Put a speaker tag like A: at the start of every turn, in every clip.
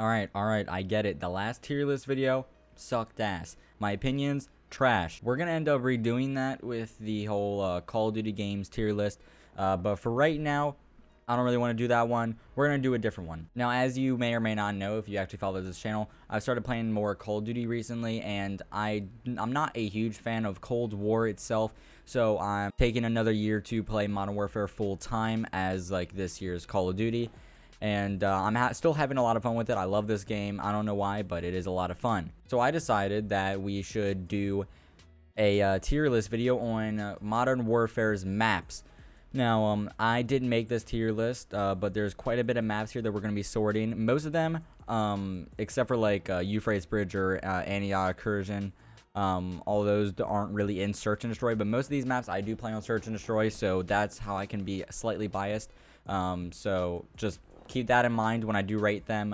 A: Alright, I get it. The last tier list video sucked ass. My opinions, trash. We're gonna end up redoing that with the whole Call of Duty games tier list. But for right now, I don't really want to do that one. We're going to do a different one. Now, as you may or may not know, if you actually follow this channel, I've started playing more Call of Duty recently, and I'm not a huge fan of Cold War itself, so I'm taking another year to play Modern Warfare full time as like this year's Call of Duty. And I'm still having a lot of fun with it. I love this game. I don't know why, but it is a lot of fun. So I decided that we should do a tier list video on Modern Warfare's maps. Now, I didn't make this tier list, but there's quite a bit of maps here that we're going to be sorting. Most of them, except for like Euphrates Bridge or Antioch Incursion, all those aren't really in Search and Destroy, but most of these maps I do play on Search and Destroy, so that's how I can be slightly biased. So just keep that in mind when I do rate them,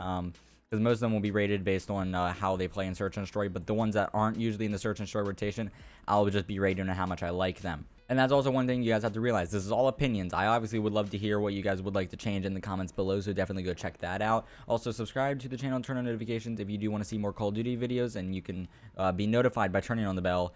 A: because most of them will be rated based on how they play in Search and Destroy, but the ones that aren't usually in the Search and Destroy rotation, I'll just be rating on how much I like them. And that's also one thing you guys have to realize. This is all opinions. I obviously would love to hear what you guys would like to change in the comments below, so definitely go check that out. Also, subscribe to the channel and turn on notifications if you do want to see more Call of Duty videos, and you can be notified by turning on the bell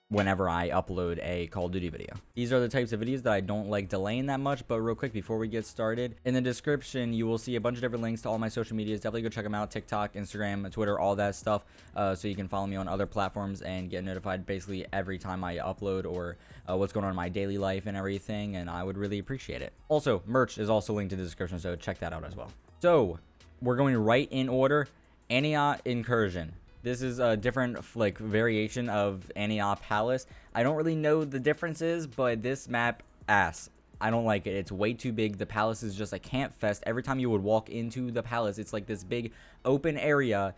A: whenever I upload a Call of Duty video. These are the types of videos that I don't like delaying that much, but real quick before we get started, in the description you will see a bunch of different links to all my social medias. Definitely go check them out: TikTok, Instagram, Twitter, all that stuff, so you can follow me on other platforms and get notified basically every time I upload or what's going on in my daily life and everything, and I would really appreciate it. Also, merch is also linked in the description, so check that out as well. So we're going right in order. Antioch Incursion. This is a different like variation of Antioch Palace. I don't really know the differences, but this map ass. I don't like it. It's way too big. The palace is just a camp fest. Every time you would walk into the palace, it's like this big open area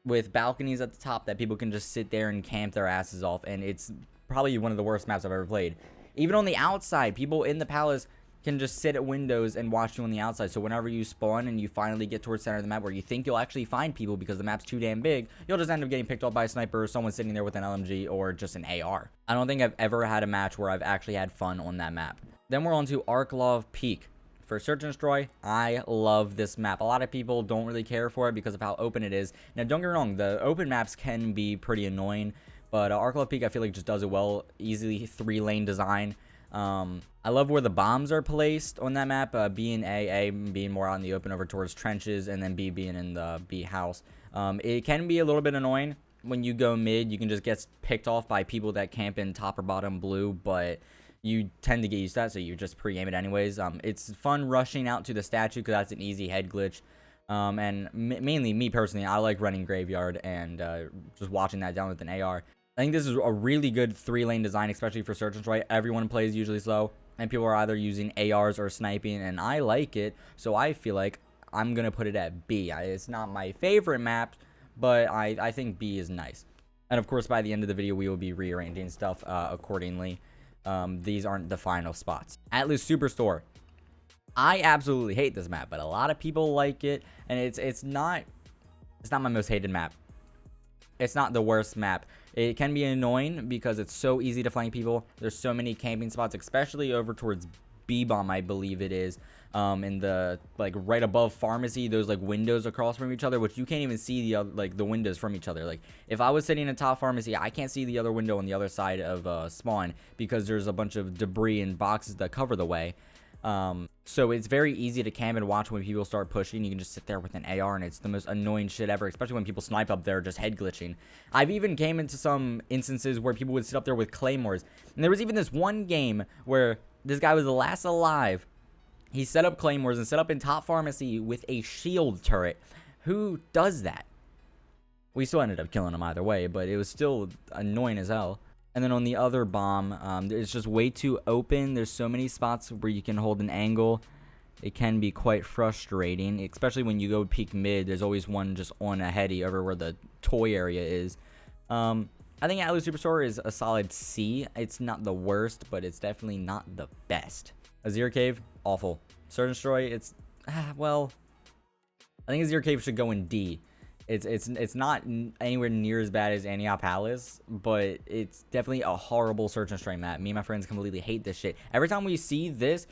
A: with balconies at the top that people can just sit there and camp their asses off, and it's probably one of the worst maps I've ever played. Even on the outside, people in the palace can just sit at windows and watch you on the outside. So whenever you spawn and you finally get towards the center of the map where you think you'll actually find people because the map's too damn big, you'll just end up getting picked off by a sniper or someone sitting there with an LMG or just an AR. I don't think I've ever had a match where I've actually had fun on that map. Then we're on to Arklov Peak. For Search and Destroy, I love this map. A lot of people don't really care for it because of how open it is. Now, don't get me wrong, the open maps can be pretty annoying, but Arklov Peak I feel like just does it well. Easily 3-lane design. I love where the bombs are placed on that map, B and A being more out in the open over towards trenches, and then B being in the B house. It can be a little bit annoying when you go mid. You can just get picked off by people that camp in top or bottom blue, but you tend to get used to that, so you just pre-aim it anyways. It's fun rushing out to the statue because that's an easy head glitch. And mainly me personally, I like running graveyard and just watching that down with an AR. I think this is a really good 3-lane design, especially for Search and Destroy. Everyone plays usually slow, and people are either using ARs or sniping, and I like it, so I feel like I'm going to put it at B. It's not my favorite map, but I think B is nice. And of course, by the end of the video, we will be rearranging stuff accordingly. These aren't the final spots. Atlas Superstore. I absolutely hate this map, but a lot of people like it, and it's not my most hated map. It's not the worst map. It can be annoying because it's so easy to flank people. There's so many camping spots, especially over towards B-bomb, I believe it is. In the like right above pharmacy, those like windows across from each other, which you can't even see the other, like the windows from each other. Like if I was sitting in top pharmacy, I can't see the other window on the other side of spawn because there's a bunch of debris and boxes that cover the way. So it's very easy to camp and watch when people start pushing. You can just sit there with an AR, and it's the most annoying shit ever, especially when people snipe up there just head glitching. I've even came into some instances where people would sit up there with claymores, and there was even this one game where this guy was the last alive. He set up claymores and set up in top pharmacy with a shield turret. Who does that? We still ended up killing him either way, but it was still annoying as hell. And then on the other bomb, it's just way too open. There's so many spots where you can hold an angle. It can be quite frustrating, especially when you go peek mid. There's always one just on a heady over where the toy area is. I think Atlas Superstore is a solid C. It's not the worst, but it's definitely not the best. Azir Cave, awful. Search and Destroy, it's, well, I think Azir Cave should go in D. It's not anywhere near as bad as Antioch Palace, but it's definitely a horrible Search and Destroy map. Me and my friends completely hate this shit. Every time we see this,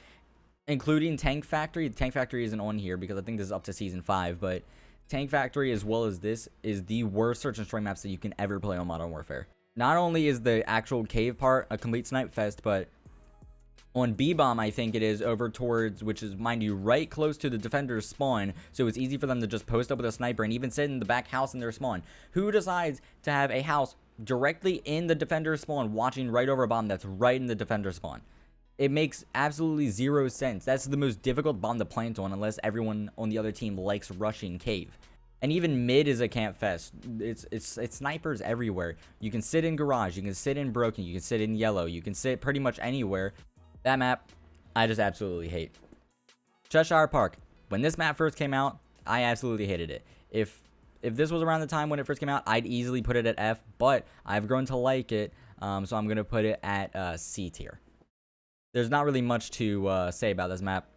A: including Tank Factory. Tank Factory isn't on here because I think this is up to season 5, but Tank Factory as well as this is the worst search and destroy maps that you can ever play on Modern Warfare. Not only is the actual cave part a complete snipe fest, but on B-Bomb, I think it is over towards, which is, mind you, right close to the defender's spawn, so it's easy for them to just post up with a sniper and even sit in the back house in their spawn. Who decides to have a house directly in the defender's spawn, watching right over a bomb that's right in the defender's spawn? It makes absolutely zero sense. That's the most difficult bomb to plant on unless everyone on the other team likes rushing cave. And even mid is a camp fest. It's snipers everywhere. You can sit in garage, you can sit in broken, you can sit in yellow, you can sit pretty much anywhere. That map, I just absolutely hate. Cheshire Park. When this map first came out, I absolutely hated it. If this was around the time when it first came out, I'd easily put it at F, but I've grown to like it, so I'm going to put it at C tier. There's not really much to say about this map.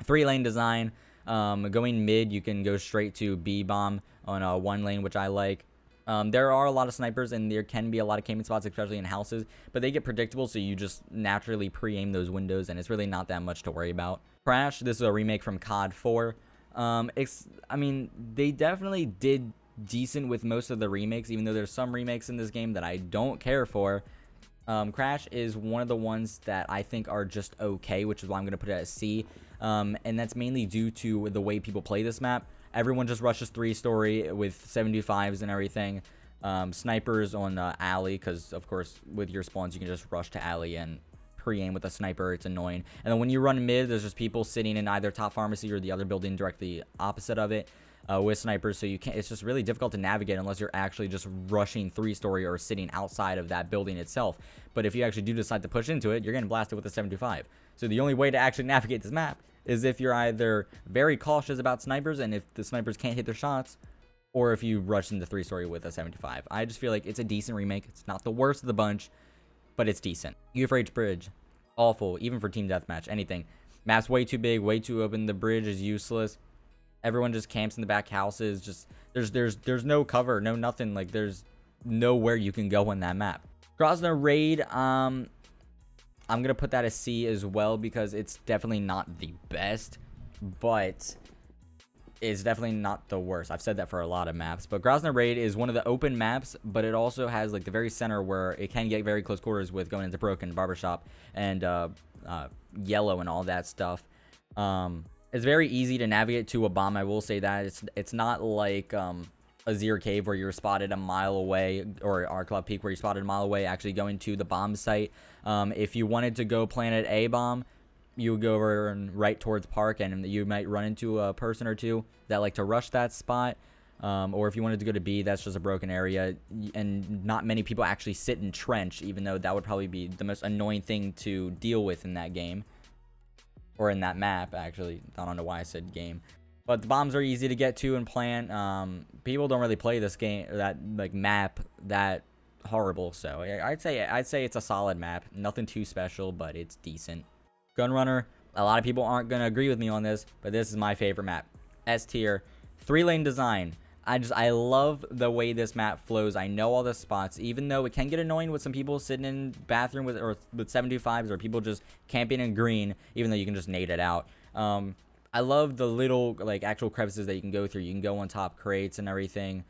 A: 3-lane design. Going mid, you can go straight to B-Bomb on 1 lane, which I like. There are a lot of snipers, and there can be a lot of camping spots, especially in houses, but they get predictable, so you just naturally pre-aim those windows, and it's really not that much to worry about. Crash, this is a remake from COD 4. I mean, they definitely did decent with most of the remakes, even though there's some remakes in this game that I don't care for. Crash is one of the ones that I think are just okay, which is why I'm going to put it at C, and that's mainly due to the way people play this map. Everyone just rushes 3-story with 75s and everything. Snipers on alley, because of course with your spawns you can just rush to alley and pre-aim with a sniper. It's annoying. And then when you run mid, there's just people sitting in either top pharmacy or the other building directly opposite of it with snipers. So you can't. It's just really difficult to navigate unless you're actually just rushing 3-story or sitting outside of that building itself. But if you actually do decide to push into it, you're getting blasted with a 75. So the only way to actually navigate this map is if you're either very cautious about snipers, and if the snipers can't hit their shots, or if you rush into 3-story with a 75. I just feel like it's a decent remake. It's not the worst of the bunch, but it's decent. Euphrates Bridge, awful, even for team deathmatch, anything. Map's way too big, way too open. The bridge is useless. Everyone just camps in the back houses. Just there's no cover, no nothing. Like there's nowhere you can go on that map. Grozny Raid, I'm going to put that as C as well because it's definitely not the best, but it's definitely not the worst. I've said that for a lot of maps, but Grozny Raid is one of the open maps, but it also has like the very center where it can get very close quarters with going into Broken, Barbershop, and Yellow and all that stuff. It's very easy to navigate to a bomb. I will say that it's not like Azir Cave where you're spotted a mile away, or our Club Peak where you're spotted a mile away actually going to the bomb site. If you wanted to go plant a bomb, you would go over and right towards Park, and you might run into a person or two that like to rush that spot. Or if you wanted to go to B, that's just a broken area, and not many people actually sit in trench, even though that would probably be the most annoying thing to deal with in that game. Or in that map, actually. I don't know why I said game. But the bombs are easy to get to and plant. People don't really play this game, that like map, that horrible. So I'd say it's a solid map. Nothing too special, but it's decent. Gunrunner. A lot of people aren't gonna agree with me on this, but this is my favorite map. S tier. 3-lane design. I love the way this map flows. I know all the spots, even though it can get annoying with some people sitting in bathroom with 75s, or people just camping in green, even though you can just nade it out. I love the little like actual crevices that you can go through. You can go on top crates and everything.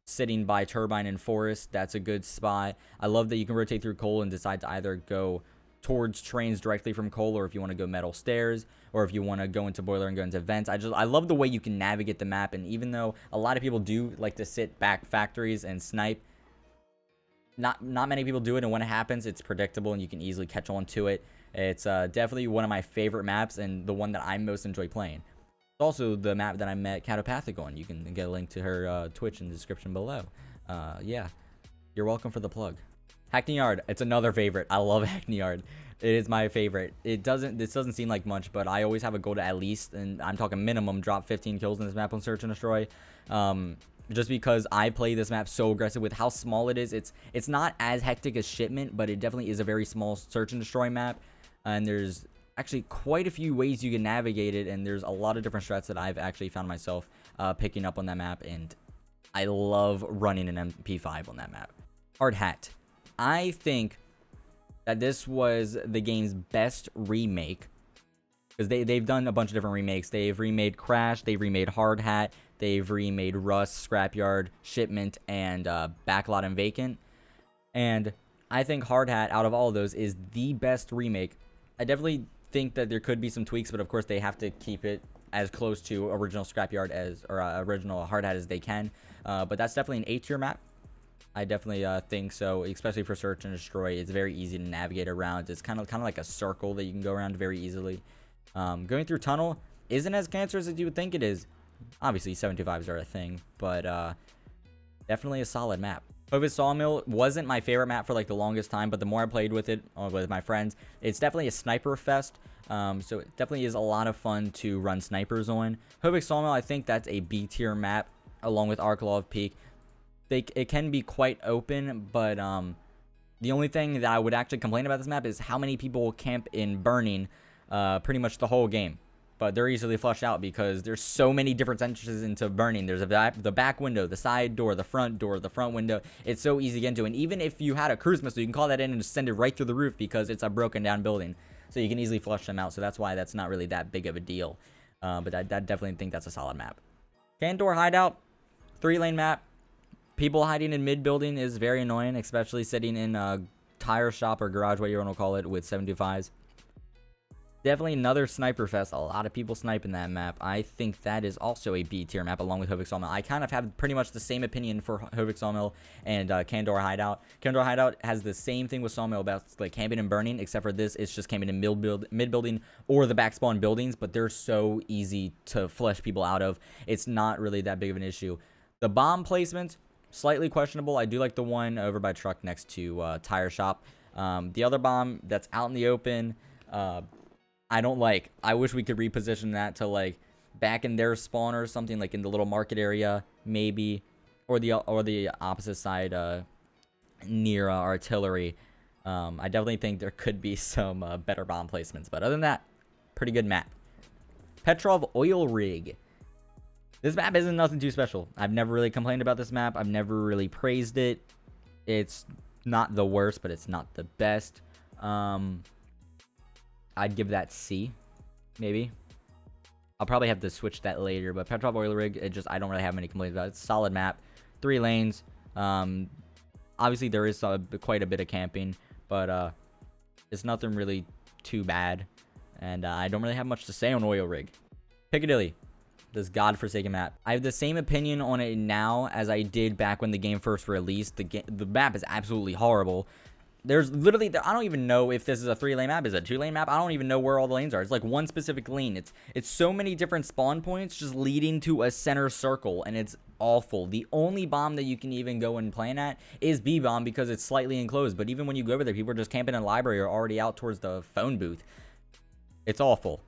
A: Sitting by turbine and forest, that's a good spot. I love that you can rotate through coal and decide to either go towards trains directly from coal, or if you want to go metal stairs, or if you want to go into boiler and go into vents. I love the way you can navigate the map. And even though a lot of people do like to sit back factories and snipe, not many people do it, and when it happens, it's predictable and you can easily catch on to it. It's definitely one of my favorite maps, and the one that I most enjoy playing. It's also the map that I met Catopathic on. You can get a link to her Twitch in the description below. Yeah, you're welcome for the plug. Hackney Yard, it's another favorite. I love Hackney Yard. It is my favorite. This doesn't seem like much, but I always have a goal to at least, and I'm talking minimum, drop 15 kills in this map on Search and Destroy. Just because I play this map so aggressive with how small it is. It's not as hectic as Shipment, but it definitely is a very small Search and Destroy map. And there's actually quite a few ways you can navigate it, and there's a lot of different strats that I've actually found myself picking up on that map, and I love running an MP5 on that map. Hard Hat. I think that this was the game's best remake because they've done a bunch of different remakes. They've remade Crash, they've remade Hard Hat, they've remade Rust, Scrapyard, Shipment, and Backlot and Vacant. And I think Hard Hat, out of all of those, is the best remake. I definitely think that there could be some tweaks, but of course they have to keep it as close to original Scrapyard or original Hard Hat as they can. But that's definitely an A-tier map. I definitely think so, especially for Search and Destroy. It's very easy to navigate around. It's kind of like a circle that you can go around very easily. Going through Tunnel isn't as cancerous as you would think it is. Obviously, 725s are a thing, but definitely a solid map. Hovis Sawmill wasn't my favorite map for like the longest time, but the more I played with it with my friends, it's definitely a sniper fest. So it definitely is a lot of fun to run snipers on. Hovis Sawmill, I think that's a B tier map along with Arklov Peak. It can be quite open, but the only thing that I would actually complain about this map is how many people camp in Burning pretty much the whole game. But they're easily flushed out because there's so many different entrances into Burning. There's the back window, the side door, the front window. It's so easy to get into. And even if you had a cruise missile, you can call that in and just send it right through the roof because it's a broken down building. So you can easily flush them out. So that's why that's not really that big of a deal. But I definitely think that's a solid map. Candor Hideout, 3-lane map. People hiding in mid building is very annoying, especially sitting in a tire shop or garage, what you want to call it, with 725s. Definitely another sniper fest. A lot of people sniping that map. I think that is also a B tier map along with Hovik Sawmill. I kind of have pretty much the same opinion for Hovik Sawmill and Candor Hideout. Candor Hideout has the same thing with Sawmill about like camping and burning, except for this, it's just camping in mid building or the back spawn buildings, but they're so easy to flush people out of. It's not really that big of an issue. The bomb placements, slightly questionable. I do like the one over by truck next to tire shop. The other bomb that's out in the open, I don't like. I wish we could reposition that to like back in their spawn or something, like in the little market area maybe, or the opposite side near artillery. I definitely think there could be some better bomb placements, but other than that, pretty good map. Petrov Oil Rig. This map isn't nothing too special. I've never really complained about this map. I've never really praised it. It's not the worst, but it's not the best. I'd give that C, maybe. I'll probably have to switch that later, but Petrov Oil Rig, I don't really have many complaints about it. It's a solid map, 3 lanes. Obviously, there is quite a bit of camping, but it's nothing really too bad. And I don't really have much to say on Oil Rig. Piccadilly, this godforsaken map. I have the same opinion on it now as I did back when the game first released. The map is absolutely horrible. There's literally, I don't even know if this is a 3-lane map. Is it a 2-lane map? I don't even know where all the lanes are. It's like one specific lane. It's so many different spawn points just leading to a center circle, and it's awful. The only bomb that you can even go and plan at is B-bomb because it's slightly enclosed. But even when you go over there, people are just camping in the library or already out towards the phone booth. It's awful.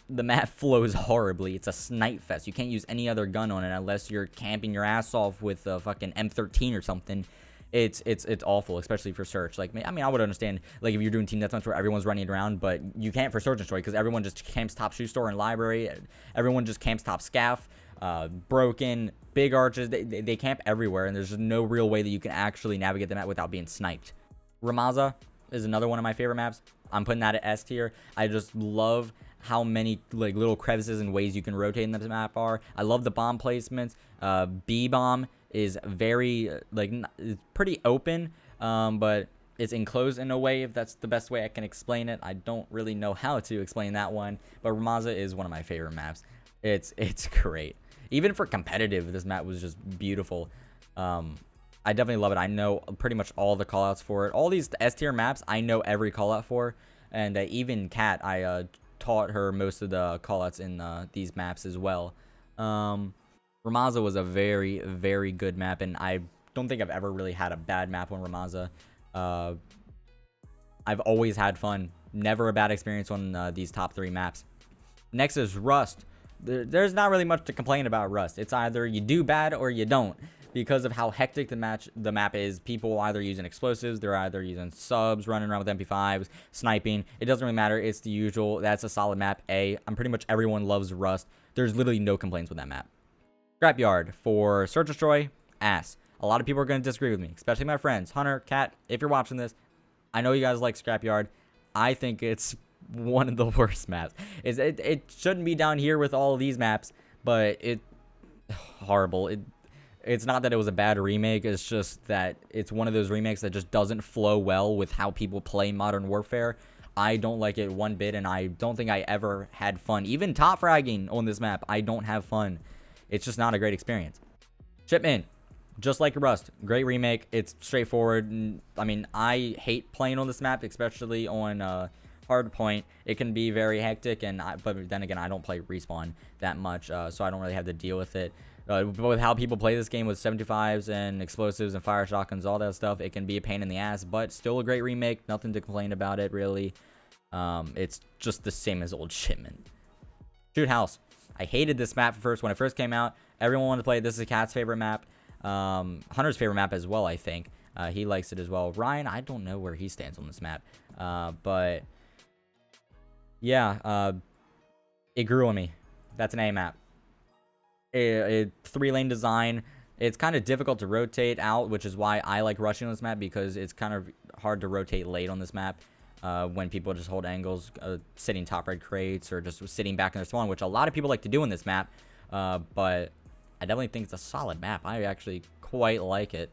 A: The map flows horribly. It's a snipe fest. You can't use any other gun on it unless you're camping your ass off with a fucking M13 or something. It's awful, especially for search. Like, I mean, I would understand like if you're doing team deathmatch where everyone's running around, but you can't for search and destroy because everyone just camps top shoe store and library. Everyone just camps top scaff, broken, big arches. They camp everywhere, and there's just no real way that you can actually navigate the map without being sniped. Ramaza is another one of my favorite maps. I'm putting that at S tier. I just love how many like little crevices and ways you can rotate in the map are. I love the bomb placements. B-bomb is very it's pretty open, but it's enclosed in a way, if that's the best way I can explain it. I don't really know how to explain that one, but Ramaza is one of my favorite maps. It's great. Even for competitive, this map was just beautiful. I definitely love it. I know pretty much all the callouts for it. All these S tier maps, I know every callout for, and even Kat, I taught her most of the callouts in these maps as well. Ramaza was a very, very good map, and I don't think I've ever really had a bad map on Ramaza. I've always had fun. Never a bad experience on these top 3 maps. Next is Rust. There's not really much to complain about Rust. It's either you do bad or you don't. Because of how hectic the map is, people either using explosives, they're either using subs, running around with MP5s, sniping. It doesn't really matter. It's the usual. That's a solid map. I'm pretty much everyone loves Rust. There's literally no complaints with that map. Scrapyard for Search Destroy, ass. A lot of people are going to disagree with me, especially my friends. Hunter, Kat, if you're watching this, I know you guys like Scrapyard. I think it's one of the worst maps. It shouldn't be down here with all of these maps, but horrible. It's not that it was a bad remake, it's just that it's one of those remakes that just doesn't flow well with how people play Modern Warfare. I don't like it one bit, and I don't think I ever had fun. Even top fragging on this map, I don't have fun. It's just not a great experience. Shipment, just like Rust, great remake. It's straightforward. I mean, I hate playing on this map, especially on hardpoint. It can be very hectic, but then again, I don't play Respawn that much, so I don't really have to deal with it. But with how people play this game with 75s and explosives and fire shotguns, all that stuff, it can be a pain in the ass, but still a great remake. Nothing to complain about it, really. It's just the same as old Shipment. Shoutout. I hated this map when it first came out. Everyone wanted to play it. This is Cat's favorite map. Hunter's favorite map as well, I think. He likes it as well. Ryan, I don't know where he stands on this map. But yeah, it grew on me. That's an A map. A 3-lane design. It's kind of difficult to rotate out, which is why I like rushing on this map, because it's kind of hard to rotate late on this map when people just hold angles, sitting top red crates, or just sitting back in their spawn, which a lot of people like to do in this map. But I definitely think it's a solid map. I actually quite like it.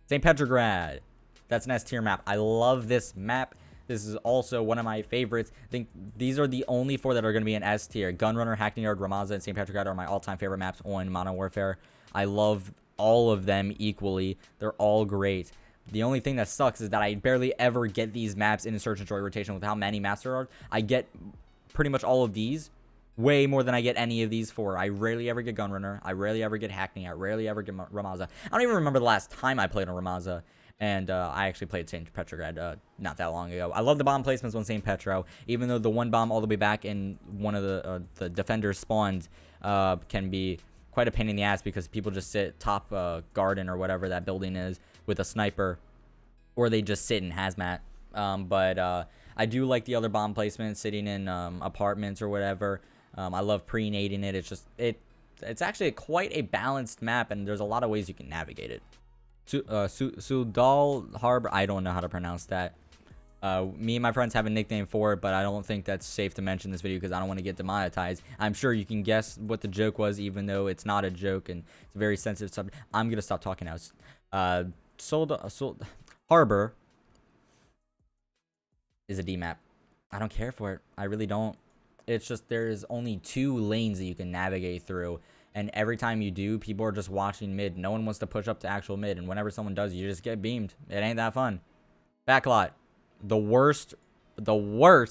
A: St. Petrograd. That's an S tier map. I love this map. This is also one of my favorites. I think these are the only 4 that are going to be in S tier. Gunrunner, Hackney Yard, Ramaza, and St. Petrograd are my all-time favorite maps on Modern Warfare. I love all of them equally. They're all great. The only thing that sucks is that I barely ever get these maps in Search and Destroy rotation with how many maps there are. I get pretty much all of these, way more than I get any of these 4. I rarely ever get Gunrunner. I rarely ever get Hackney. I rarely ever get Ramaza. I don't even remember the last time I played on Ramaza. And I actually played St. Petrograd not that long ago. I love the bomb placements on St. Petro, even though the one bomb all the way back in one of the defenders' spawns can be quite a pain in the ass, because people just sit top garden or whatever that building is with a sniper, or they just sit in hazmat. But I do like the other bomb placements, sitting in apartments or whatever. I love pre-nading it. It's actually quite a balanced map, and there's a lot of ways you can navigate it. Sudal Harbor, I don't know how to pronounce that. Me and my friends have a nickname for it, but I don't think that's safe to mention in this video because I don't want to get demonetized. I'm sure you can guess what the joke was, even though it's not a joke and it's a very sensitive subject. I'm gonna stop talking now. Harbor is a D map. I don't care for it. I really don't. It's just there's only 2 lanes that you can navigate through. And every time you do, people are just watching mid. No one wants to push up to actual mid. And whenever someone does, you just get beamed. It ain't that fun. Backlot. The worst,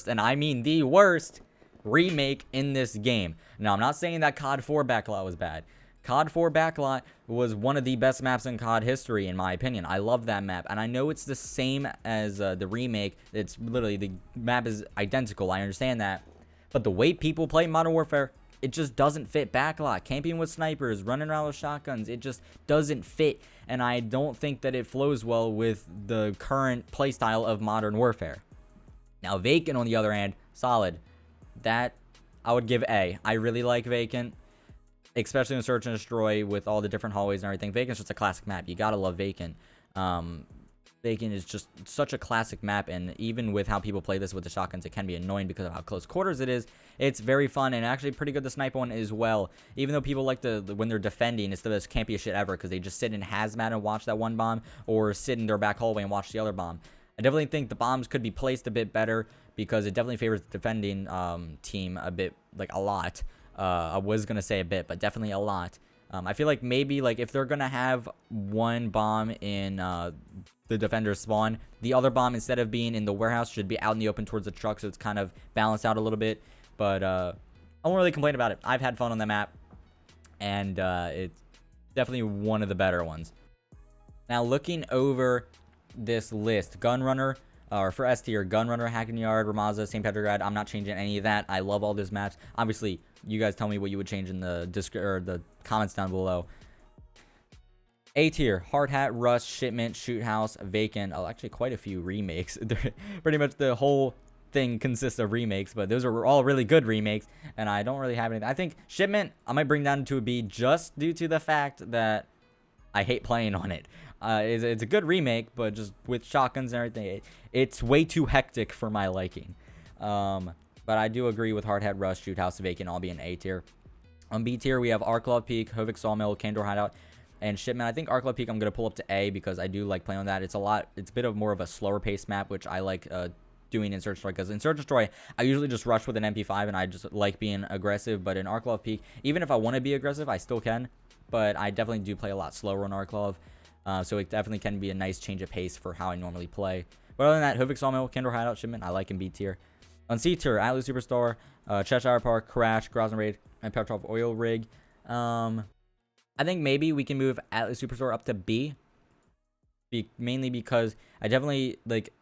A: and I mean the worst, remake in this game. Now, I'm not saying that COD 4 Backlot was bad. COD 4 Backlot was one of the best maps in COD history, in my opinion. I love that map. And I know it's the same as the remake. It's literally, the map is identical. I understand that. But the way people play Modern Warfare, it just doesn't fit Backlot. Camping with snipers, running around with shotguns, it just doesn't fit. And I don't think that it flows well with the current playstyle of Modern Warfare. Now, Vacant, on the other hand, solid. That, I would give A. I really like Vacant, especially in Search and Destroy with all the different hallways and everything. Vacant's just a classic map. You gotta love Vacant. Vacant is just such a classic map, and even with how people play this with the shotguns, it can be annoying because of how close quarters it is. It's very fun and actually pretty good to snipe on as well. Even though people like when they're defending, it's the best campiest shit ever because they just sit in hazmat and watch that one bomb, or sit in their back hallway and watch the other bomb. I definitely think the bombs could be placed a bit better because it definitely favors the defending team a bit, like a lot. I was gonna say a bit, but definitely a lot. I feel like maybe like if they're gonna have one bomb in the defender's spawn, the other bomb, instead of being in the warehouse, should be out in the open towards the truck, so it's kind of balanced out a little bit. But I won't really complain about it. I've had fun on the map, and it's definitely one of the better ones. Now, looking over this list, Gunrunner, or for S tier, Gunrunner, Hackney Yard, Ramaza, St. Petrograd, I'm not changing any of that. I love all those maps. Obviously, you guys tell me what you would change in the comments down below. A tier, Hard Hat, Rust, Shipment, Shoot House, Vacant. Oh, actually, quite a few remakes. Pretty much the whole thing consists of remakes, but those are all really good remakes, and I don't really have anything. I think Shipment, I might bring down to a B just due to the fact that I hate playing on it. It's a good remake, but just with shotguns and everything, it's way too hectic for my liking. But I do agree with Hardhead Rush, Shoot House Vacant all being A tier. On B tier, we have Arklov Peak, Hovik Sawmill, Candor Hideout, and Shipment. I think Arklov Peak I'm going to pull up to A because I do like playing on that. It's a bit of more of a slower pace map, which I like doing in Search and Destroy, because in Search and Destroy, I usually just rush with an MP5 and I just like being aggressive. But in Arklov Peak, even if I want to be aggressive, I still can. But I definitely do play a lot slower on Arklov. So it definitely can be a nice change of pace for how I normally play. But other than that, Hovik Sawmill, Candor Hideout, Shipment, I like in B tier. On C tier, Atlas Superstar, Cheshire Park, Crash, Grozny Raid, and Petrov Oil Rig. I think maybe we can move Atlas Superstore up to B. Mainly because I definitely, like,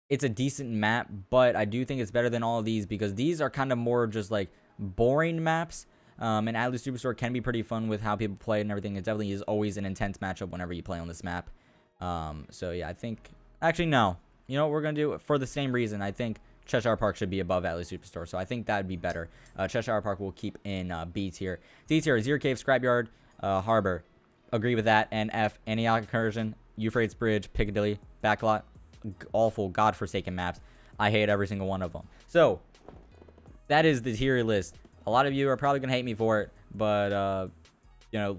A: it's a decent map, but I do think it's better than all of these because these are kind of more just, like, boring maps. And Atlas Superstore can be pretty fun with how people play and everything. It definitely is always an intense matchup whenever you play on this map. So, yeah, I think... Actually, no. You know what we're going to do? For the same reason, I think Cheshire Park should be above Atlas Superstore, so I think that would be better. Cheshire Park will keep in B tier. D tier, Zero Cave, Scrapyard, Harbor. Agree with that. And F, Antioch Incursion, Euphrates Bridge, Piccadilly, Backlot. Awful, godforsaken maps. I hate every single one of them. So, that is the tier list. A lot of you are probably going to hate me for it, but, you know,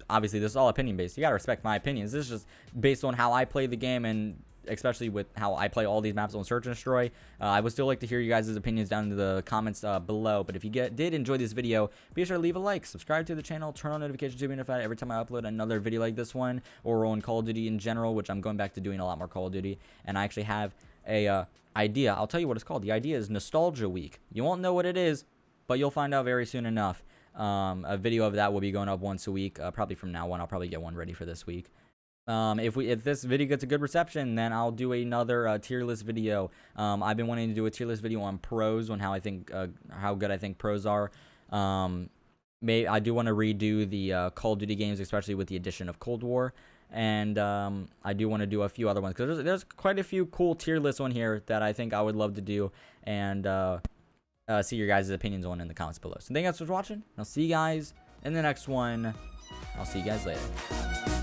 A: obviously this is all opinion-based. You got to respect my opinions. This is just based on how I play the game and especially with how I play all these maps on Search and Destroy. I would still like to hear you guys' opinions down in the comments below. But if you did enjoy this video, be sure to leave a like, subscribe to the channel, turn on notifications to be notified every time I upload another video like this one, or on Call of Duty in general, which I'm going back to doing a lot more Call of Duty. And I actually have a idea. I'll tell you what it's called. The idea is Nostalgia Week. You won't know what it is, but you'll find out very soon enough. A video of that will be going up once a week, probably from now on. I'll probably get one ready for this week. If this video gets a good reception, then I'll do another tier list video. I've been wanting to do a tier list video on pros, on how I think how good I think pros are. I do want to redo the Call of Duty games, especially with the addition of Cold War, and I do want to do a few other ones because there's quite a few cool tier lists on here that I think I would love to do and see your guys' opinions on in the comments below. So thank you guys for watching. I'll see you guys in the next one. I'll see you guys later.